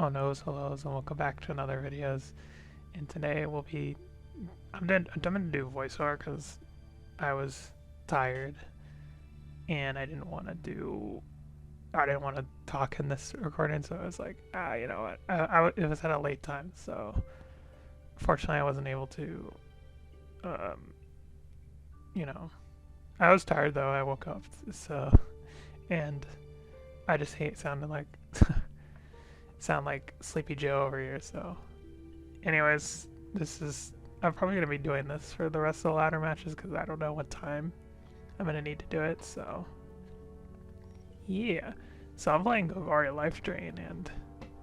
on O's Hellos, and welcome back to another videos. And today we'll be, I'm gonna do voiceover because I was tired and I didn't want to talk in this recording, so I was like, you know what, it was at a late time, so fortunately I wasn't able to, um, you know, I was tired though. I woke up, so, and I just hate sounding like, sound like Sleepy Joe over here, so. Anyways, I'm probably going to be doing this for the rest of the ladder matches because I don't know what time I'm going to need to do it, so. Yeah. So I'm playing Golgari Life Drain, and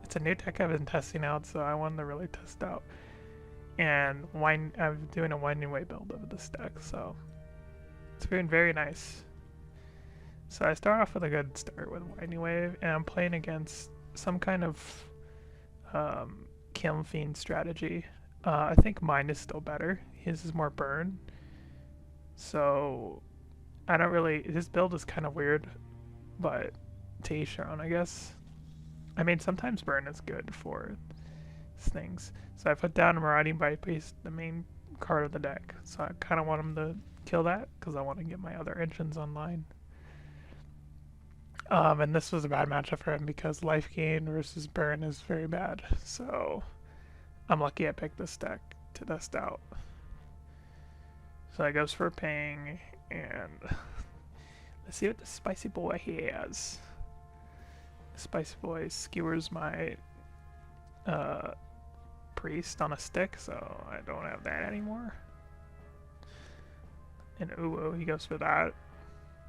it's a new deck I've been testing out, so I wanted to really test out. And I'm doing a Winding Way build of this deck, so it's been very nice. So I start off with a good start with Winding Wave, and I'm playing against some kind of Kiln Fiend strategy. I think mine is still better. His is more burn. So I don't really. His build is kind of weird, but to each their own, I guess. I mean, sometimes burn is good for things. So I put down a Marauding Bypass, the main card of the deck. So I kind of want him to kill that because I want to get my other engines online. And this was a bad matchup for him because life gain versus burn is very bad. So I'm lucky I picked this deck to test out. So I goes for ping, and let's see what the spicy boy has. The spicy boy skewers my priest on a stick, so I don't have that anymore. And ooh, he goes for that.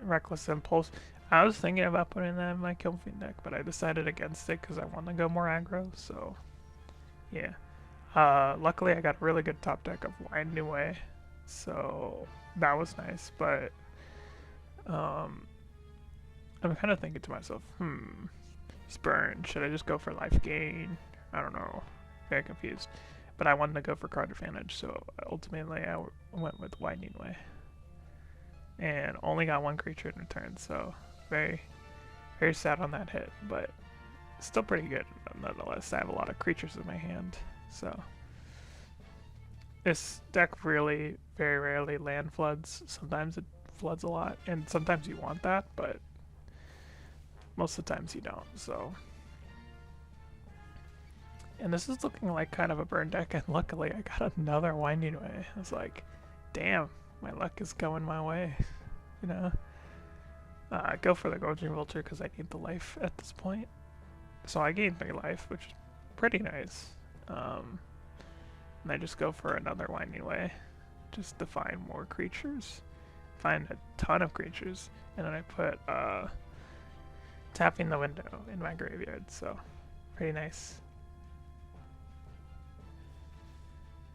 Reckless Impulse. I was thinking about putting that in my Kiln Fiend deck, but I decided against it because I want to go more aggro, so yeah. Luckily I got a really good top deck of Winding Way, so that was nice, but I'm kind of thinking to myself, he's burned. Should I just go for life gain? I don't know. Very confused. But I wanted to go for card advantage, so ultimately I went with Winding Way. And only got one creature in return, so very, very sad on that hit, but still pretty good nonetheless. I have a lot of creatures in my hand, so. This deck really very rarely land floods. Sometimes it floods a lot, and sometimes you want that, but most of the times you don't, so. And this is looking like kind of a burn deck, and luckily I got another Winding Way. I was like, damn, my luck is going my way, you know? Go for the Golgari Vulture because I need the life at this point. So I gained 3 life, which is pretty nice. And I just go for another Winding Way, just to find more creatures. Find a ton of creatures, and then I put Tapping the Window in my graveyard, so pretty nice.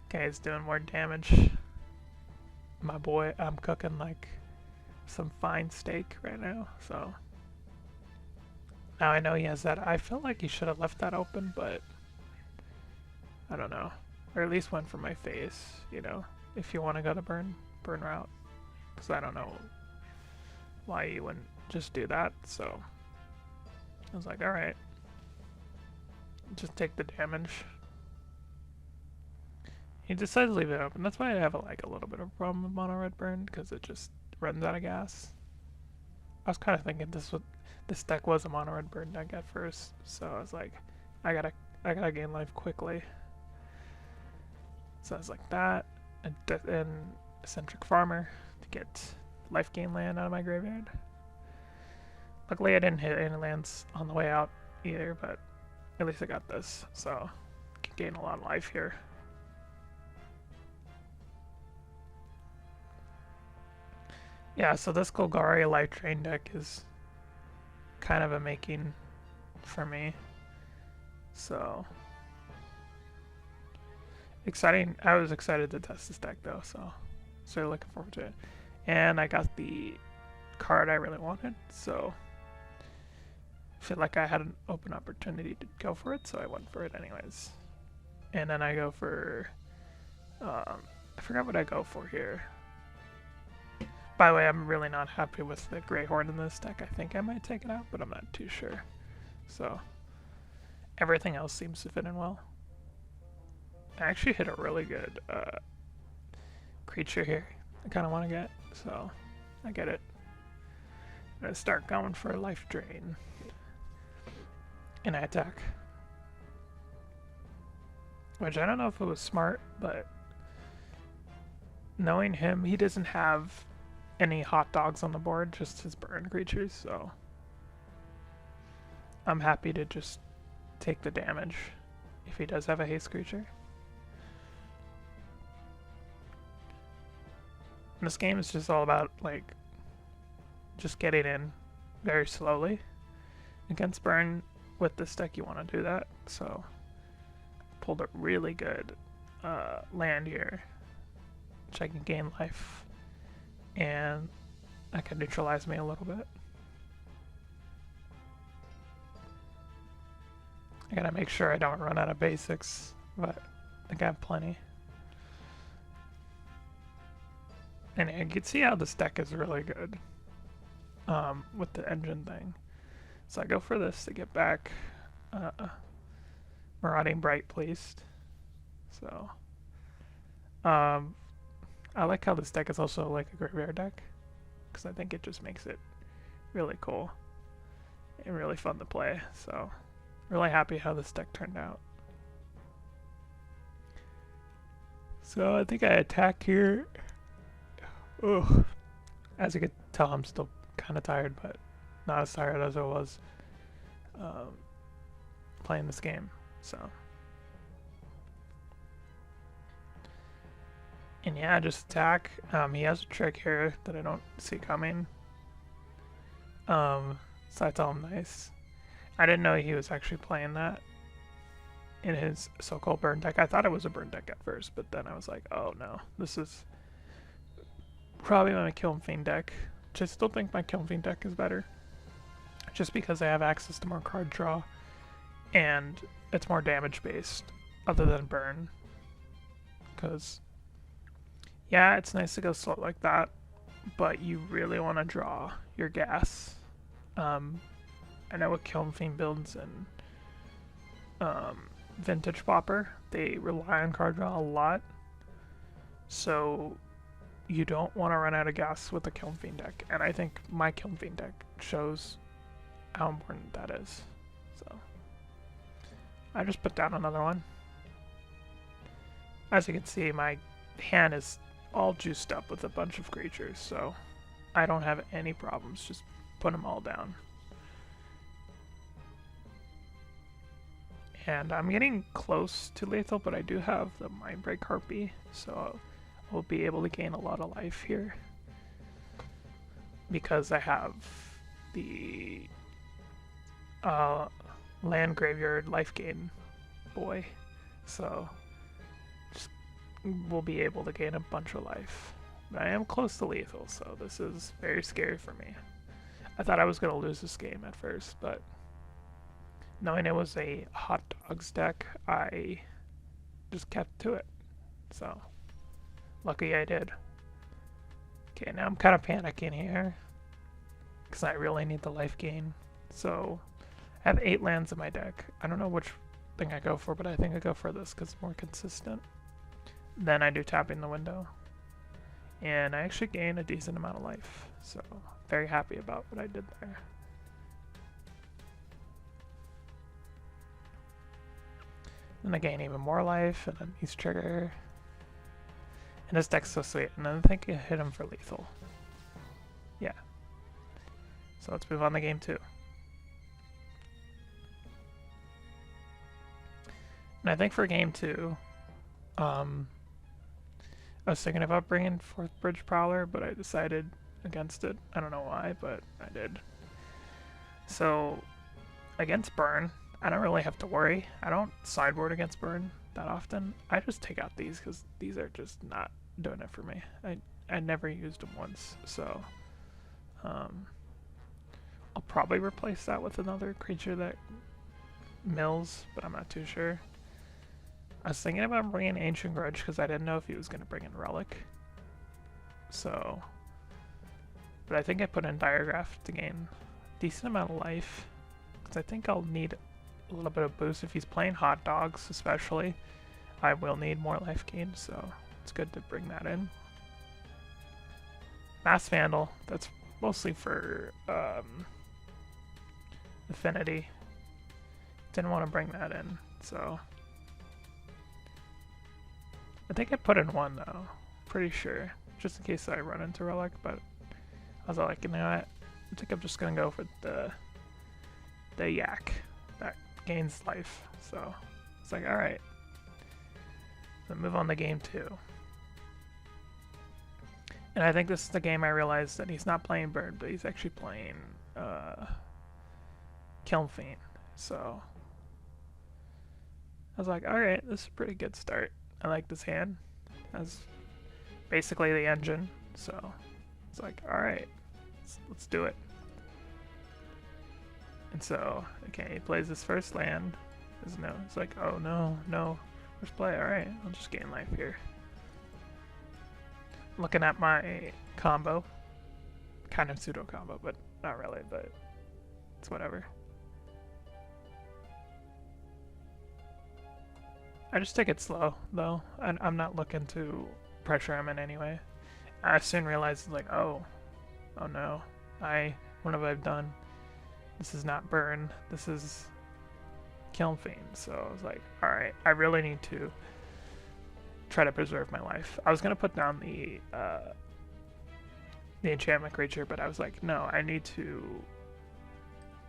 Okay, it's doing more damage. My boy, I'm cooking like some fine steak right now, so. Now I know he has that. I felt like he should have left that open, but I don't know. Or at least went for my face, you know, if you want to go the burn route. Because I don't know why you wouldn't just do that, so. I was like, alright. Just take the damage. He decided to leave it open. That's why I have a little bit of a problem with mono red burn, because it just runs out of gas. I was kind of thinking this deck was a mono red burn deck at first, so I was like, I gotta gain life quickly. So I was like that, and Eccentric Farmer to get life gain land out of my graveyard. Luckily I didn't hit any lands on the way out either, but at least I got this, so I can gain a lot of life here. Yeah, so this Golgari Life Drain deck is kind of a making for me. So exciting. I was excited to test this deck though, so really looking forward to it. And I got the card I really wanted, so I feel like I had an open opportunity to go for it, so I went for it anyways. And then I go for I forgot what I go for here. By the way, I'm really not happy with the Grey Horde in this deck. I think I might take it out, but I'm not too sure. So, everything else seems to fit in well. I actually hit a really good creature here I kind of want to get, so I get it. I'm going to start going for a life drain. And I attack. Which I don't know if it was smart, but knowing him, he doesn't have any hot dogs on the board, just his burn creatures, so I'm happy to just take the damage if he does have a haste creature. And this game is just all about, like, just getting in very slowly. Against burn, with this deck you want to do that, so pulled a really good land here, which I can gain life, and that can neutralize me a little bit. I gotta make sure I don't run out of basics, but I think I have plenty. And you can see how this deck is really good with the engine thing. So I go for this to get back Marauding Bright Placed. So I like how this deck is also like a graveyard deck, because I think it just makes it really cool and really fun to play. So really happy how this deck turned out. So I think I attack here. Ugh. As you can tell, I'm still kind of tired, but not as tired as I was playing this game. So, and yeah, just attack. He has a trick here that I don't see coming. So I tell him nice. I didn't know he was actually playing that in his so-called burn deck. I thought it was a burn deck at first, but then I was like, oh no, this is probably my Kiln Fiend deck, which I still think my Kiln Fiend deck is better, just because I have access to more card draw, and it's more damage based, other than burn. Because, yeah, it's nice to go slow like that, but you really want to draw your gas. I know with Kiln Fiend builds and Vintage Pauper, they rely on card draw a lot, so you don't want to run out of gas with a Kiln Fiend deck, and I think my Kiln Fiend deck shows how important that is. So I just put down another one. As you can see, my hand is all juiced up with a bunch of creatures, so I don't have any problems just putting them all down. And I'm getting close to lethal, but I do have the Mindbreak Harpy, so we'll be able to gain a lot of life here because I have the land graveyard life gain boy, so just we'll be able to gain a bunch of life. But I am close to lethal, so this is very scary for me. I thought I was going to lose this game at first, but knowing it was a hot dogs deck, I just kept to it, so lucky I did. Okay, now I'm kind of panicking here because I really need the life gain. So I have 8 lands in my deck. I don't know which thing I go for, but I think I go for this because it's more consistent. Then I do tapping the window, and I actually gain a decent amount of life. So very happy about what I did there. Then I gain even more life, and then he's trigger. And this deck's so sweet, and I think I hit him for lethal. Yeah. So let's move on to game 2. And I think for game 2, I was thinking about bringing forth Bridge Prowler, but I decided against it. I don't know why, but I did. So against burn, I don't really have to worry. I don't sideboard against burn that often. I just take out these because these are just not doing it for me. I never used them once, so I'll probably replace that with another creature that mills, but I'm not too sure. I was thinking about bringing Ancient Grudge because I didn't know if he was going to bring in Relic. So, but I think I put in Diregraph to gain a decent amount of life because I think I'll need a little bit of boost. If he's playing hot dogs, especially, I will need more life gain, so it's good to bring that in. Mass Vandal, that's mostly for affinity. Didn't want to bring that in, so I think I put in one though, pretty sure, just in case I run into Relic, but I was like, you know what, I think I'm just gonna go for the yak that gains life, so it's like, alright, so move on to game 2. And I think this is the game I realized that he's not playing Bird, but he's actually playing Kiln Fiend. So I was like, alright, this is a pretty good start. I like this hand. That's basically the engine. So it's like, alright, let's do it. And so, okay, he plays his first land. It's like, oh no, first play, alright, I'll just gain life here. Looking at my combo, kind of pseudo combo, but not really, but it's whatever. I just take it slow though, and I'm not looking to pressure him in any way. I soon realized like, oh no, what have I done? This is not Burn, this is Kiln Fiend. So I was like, alright, I really need to try to preserve my life. I was gonna put down the enchantment creature, but I was like, no, I need to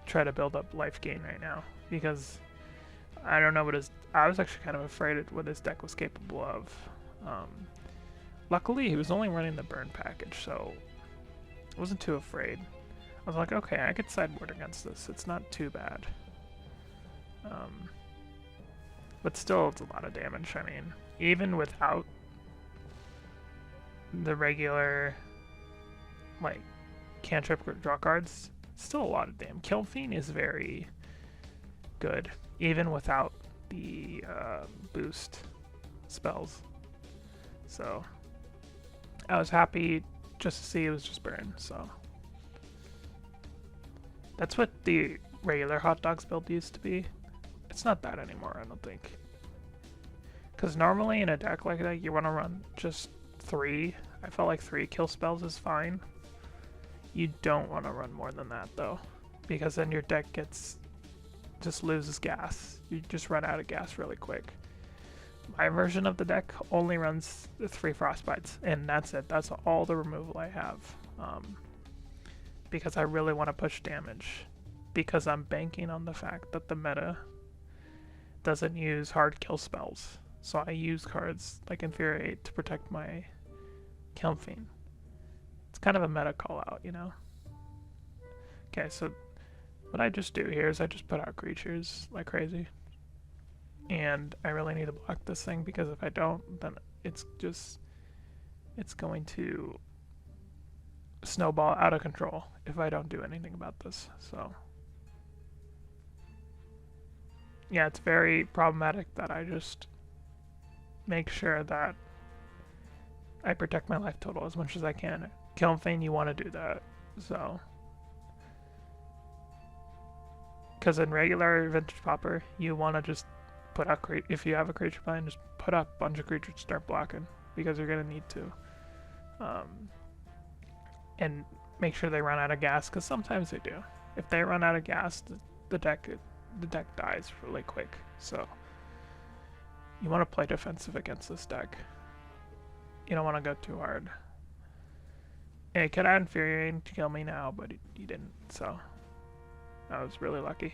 try to build up life gain right now, because I don't know I was actually kind of afraid of what his deck was capable of. Luckily, he was only running the burn package, so I wasn't too afraid. I was like, okay, I could sideboard against this. It's not too bad. But still, it's a lot of damage. I mean, even without the regular, like, cantrip draw cards, still a lot of damage. Kiln Fiend is very good, even without the boost spells. So, I was happy just to see it was just burn, so. That's what the regular hot dogs build used to be. It's not that anymore, I don't think. Because normally in a deck like that, you want to run just 3. I felt like 3 kill spells is fine. You don't want to run more than that though, because then your deck just loses gas. You just run out of gas really quick. My version of the deck only runs the 3 Frostbites, and that's it. That's all the removal I have. Because I really want to push damage. Because I'm banking on the fact that the meta doesn't use hard kill spells. So I use cards like Infuriate to protect my Kiln Fiend. It's kind of a meta call out, you know? Okay, so what I just do here is I just put out creatures like crazy. And I really need to block this thing, because if I don't, then it's going to snowball out of control if I don't do anything about this. So yeah, it's very problematic that I just make sure that I protect my life total as much as I can. Kiln Fiend, you want to do that. So, because in regular Vintage Pauper, you want to just put out if you have a creature plan, just put up a bunch of creatures to start blocking, because you're gonna need to. And make sure they run out of gas, because sometimes they do. If they run out of gas, the deck dies really quick. So you want to play defensive against this deck. You don't want to go too hard. Yeah, he could have Infuriating to kill me now, but he didn't, so I was really lucky.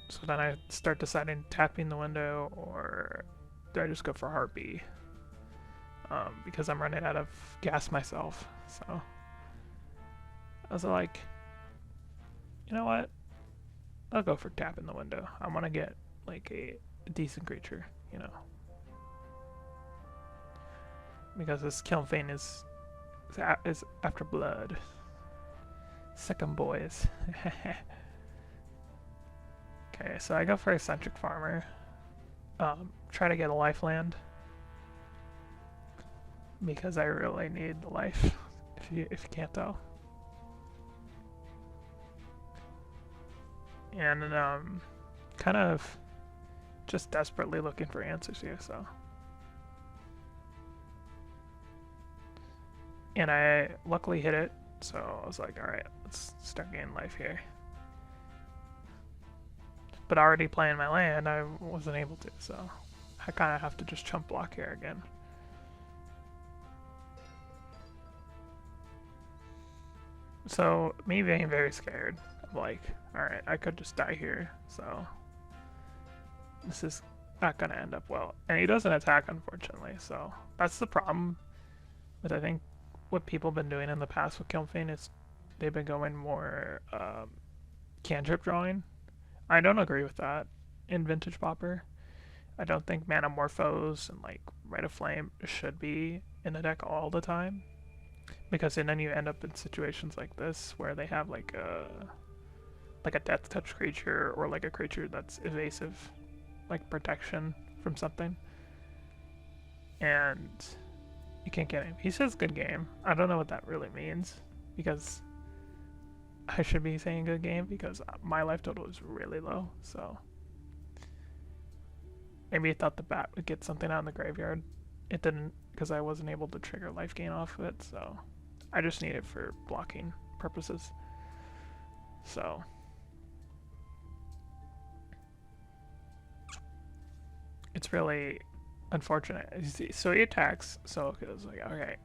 So then I start deciding tapping the window, or do I just go for Heartbeat? Because I'm running out of gas myself. So I was like, you know what? I'll go for tapping the window. I want to get like a decent creature, you know. Because this Kiln Fiend is after blood. Second boys. Okay, so I go for Eccentric Farmer. Try to get a life land, because I really need the life, if you can't tell. And kind of just desperately looking for answers here, so. And I luckily hit it, so I was like, alright, let's start getting life here. But already playing my land, I wasn't able to, so I kind of have to just chump block here again. So, me being very scared, I'm like, alright, I could just die here, so this is not gonna end up well. And he doesn't attack, unfortunately, so that's the problem with, I think, what people have been doing in the past with Kilmfane is they've been going more cantrip drawing. I don't agree with that in Vintage Pauper. I don't think Manamorphose and like Rite of Flame should be in the deck all the time, because then you end up in situations like this where they have like a death touch creature or like a creature that's evasive, like protection from something, and you can't get him. He says good game. I don't know what that really means, because I should be saying good game because my life total is really low, so maybe he thought the bat would get something out in the graveyard. It didn't, because I wasn't able to trigger life gain off of it, so I just need it for blocking purposes. So it's really unfortunate. So he attacks, so it was like, okay,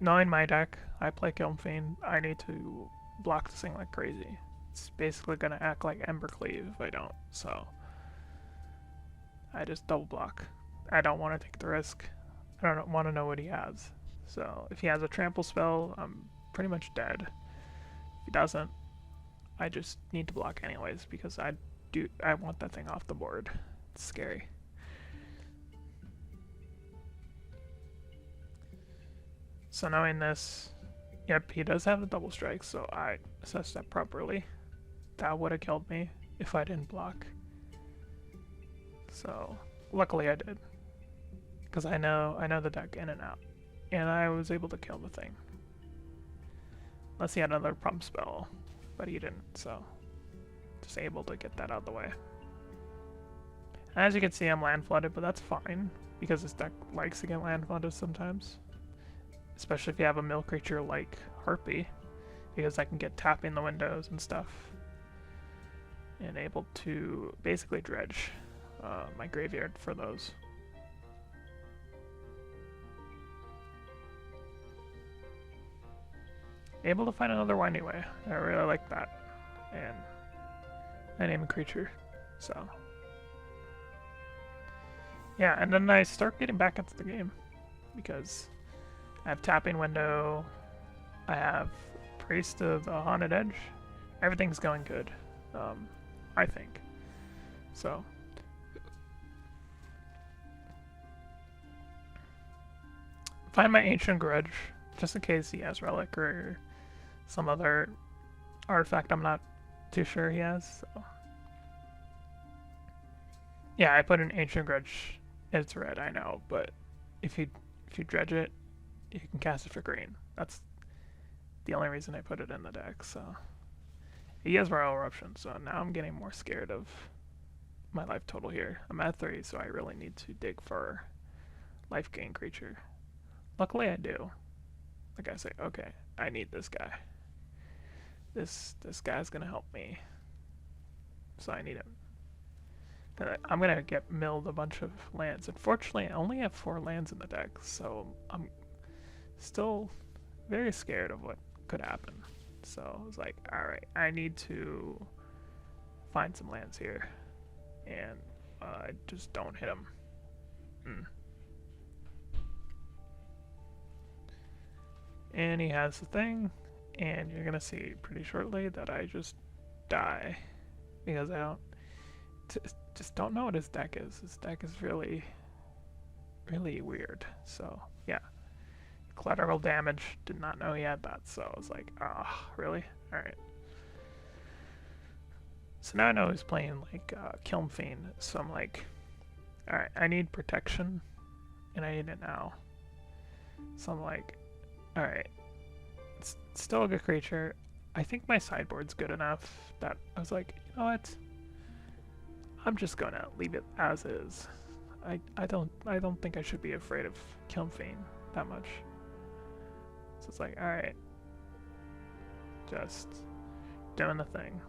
knowing my deck, I play Kilmfane, I need to block this thing like crazy. It's basically gonna act like Embercleave if I don't, so I just double block. I don't want to take the risk. I don't want to know what he has. So if he has a trample spell, I'm pretty much dead. If he doesn't, I just need to block anyways, because I want that thing off the board. It's scary. So knowing this, yep, he does have the double strike, so I assessed that properly. That would have killed me if I didn't block. So luckily I did, because I know the deck in and out, and I was able to kill the thing. Unless he had another pump spell, but he didn't, so just able to get that out of the way. As you can see, I'm land flooded, but that's fine, because this deck likes to get land flooded sometimes. Especially if you have a mill creature like Harpy, because I can get tapping the windows and stuff, and able to basically dredge my graveyard for those. Able to find another Winding Way. I really like that. And I name a creature, so yeah. And then I start getting back into the game, because I have Tapping Window, I have Priest of the Haunted Edge. Everything's going good, I think. So find my Ancient Grudge, just in case he has Relic or some other artifact I'm not too sure he has. So yeah, I put an Ancient Grudge. It's red, I know, but if you dredge it, you can cast it for green. That's the only reason I put it in the deck. So he has Royal Eruption, so now I'm getting more scared of my life total here. I'm at 3, so I really need to dig for life gain creature. Luckily I do. Like I say, okay, I need this guy. This guy's gonna help me. So I need him. I'm gonna get milled a bunch of lands. Unfortunately, I only have 4 lands in the deck, so I'm still very scared of what could happen. So I was like, alright, I need to find some lands here. And I just don't hit them. And he has the thing, and you're gonna see pretty shortly that I just die, because I just don't know what his deck is. His deck is really, really weird. So yeah, collateral damage. Did not know he had that. So I was like, ah, really? All right. So now I know he's playing like Kilmfane. So I'm like, all right, I need protection, and I need it now. So I'm like, all right, it's still a good creature. I think my sideboard's good enough that I was like, you know what? I'm just gonna leave it as is. I don't think I should be afraid of Kilmfane that much. So it's like, alright, just doing the thing.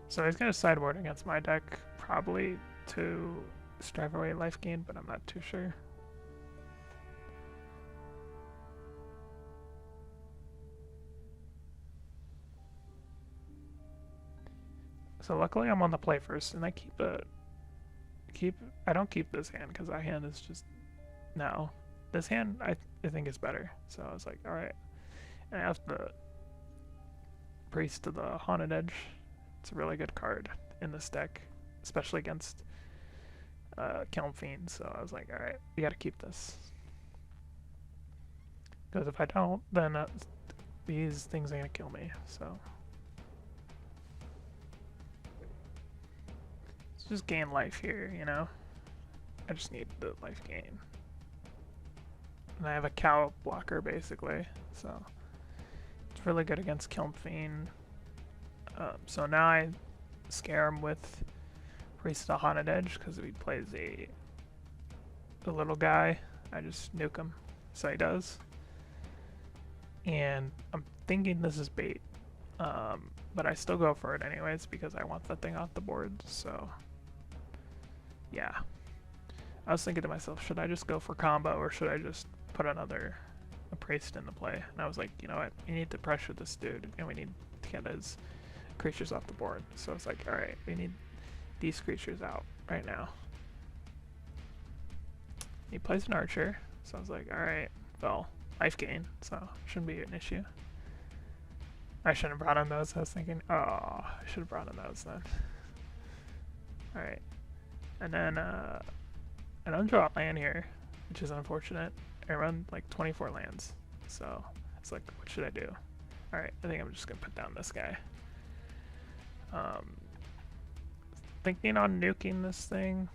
So he's gonna sideboard against my deck, probably to strive away life gain, but I'm not too sure. So luckily I'm on the play first, and I I don't keep this hand because that hand is just no. This hand I think is better. So I was like, all right, and I have the Priest to the Haunted Edge. It's a really good card in this deck, especially against Kilmfane. So I was like, all right, we gotta keep this because if I don't, then these things are gonna kill me. So. Just gain life here, you know? I just need the life gain. And I have a cow blocker, basically, so it's really good against Kilmfane. So now I scare him with Priest of Haunted Edge, because if he plays a little guy, I just nuke him. So he does. And I'm thinking this is bait, but I still go for it anyways, because I want that thing off the board, so... Yeah. I was thinking to myself, should I just go for combo or should I just put a priest into play? And I was like, you know what, we need to pressure this dude and we need to get his creatures off the board. So it's like, alright, we need these creatures out right now. He plays an archer, so I was like, alright, well, life gain, so shouldn't be an issue. I shouldn't have brought in those, I was thinking, oh, I should have brought in those then. Alright. And then, I don't draw a land here, which is unfortunate. I run like 24 lands, so it's like, what should I do? Alright, I think I'm just gonna put down this guy. Thinking on nuking this thing,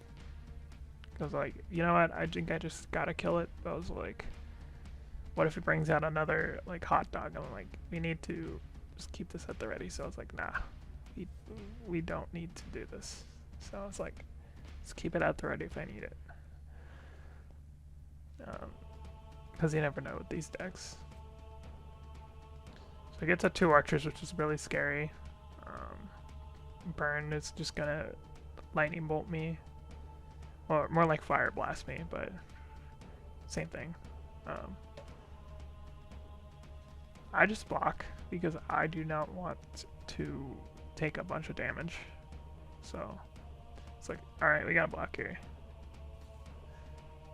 because like, you know what, I think I just gotta kill it. But I was like, what if it brings out another like hot dog? I'm like, we need to just keep this at the ready. So I was like, nah, we don't need to do this. So I was like, let's keep it at the ready if I need it. Because you never know with these decks. So it gets a 2 archers, which is really scary. Burn is just gonna lightning bolt me. Or more like fire blast me, but same thing. I just block because I do not want to take a bunch of damage. So it's like, alright, we gotta block here.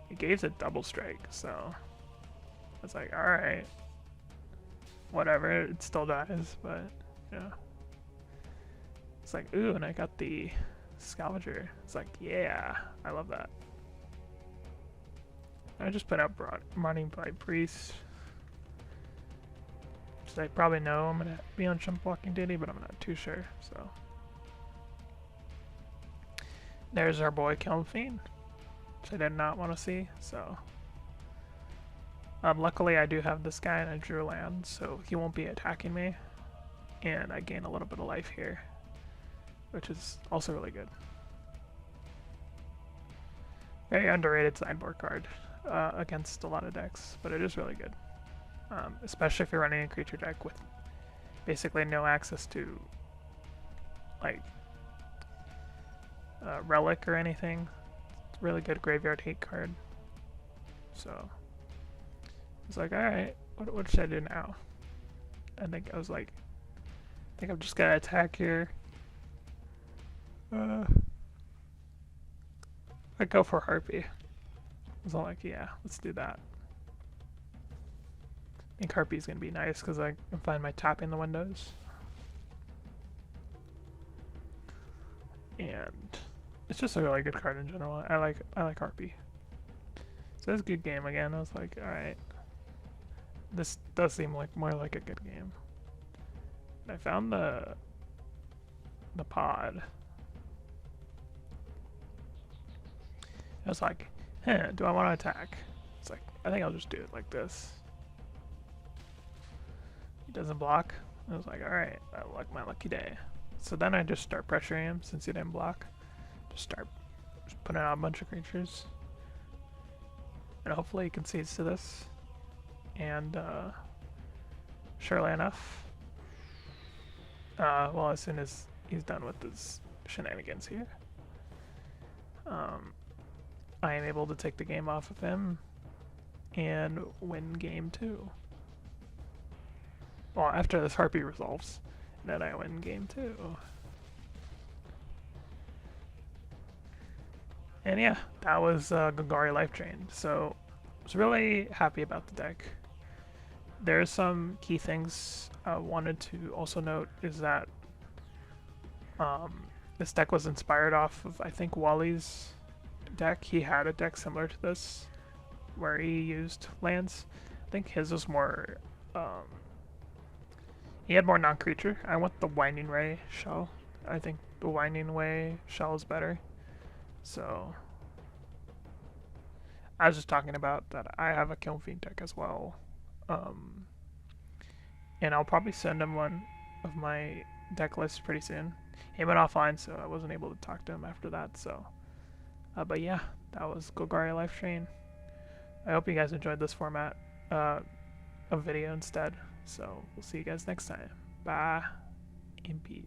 It gave a double strike, so it's like, alright. Whatever, it still dies, but yeah. It's like, ooh, and I got the Scavenger. It's like, yeah, I love that. I just put out Running by Priest. So I probably know I'm gonna be on chump blocking duty, but I'm not too sure, so. There's our boy Kilmfane, which I did not want to see, so. Luckily I do have this guy and I drew land, so he won't be attacking me. And I gain a little bit of life here, which is also really good. Very underrated sideboard card against a lot of decks, but it is really good. Especially if you're running a creature deck with basically no access to like relic or anything. It's a really good graveyard hate card. So it's like, alright, what should I do now? I think I was like, I think I'm just gonna attack here. I'd go for Harpy. I was all like, yeah, let's do that. I think Harpy's gonna be nice because I can find my tapping the windows. And it's just a really good card in general. I like Harpy. So it's a good game again. I was like, alright. This does seem like more like a good game. I found the pod. I was like, huh, do I want to attack? It's like, I think I'll just do it like this. He doesn't block. I was like, alright, like my lucky day. So then I just start pressuring him since he didn't block. Just putting out a bunch of creatures. And hopefully he concedes to this. And surely enough, well, as soon as he's done with his shenanigans here, I am able to take the game off of him and win game 2. Well, after this Harpy resolves, then I win game 2. And yeah, that was Golgari Life Drain. So I was really happy about the deck. There's some key things I wanted to also note is that this deck was inspired off of, I think, Wally's deck. He had a deck similar to this where he used lands. I think his was more, he had more non-creature. I went the Winding Ray shell. I think the Winding Way shell is better. So I was just talking about that I have a Kiln Fiend deck as well. And I'll probably send him one of my deck lists pretty soon. He went offline, so I wasn't able to talk to him after that. So, but yeah, that was Golgari Life Drain. I hope you guys enjoyed this format of video instead. So we'll see you guys next time. Bye, in peace.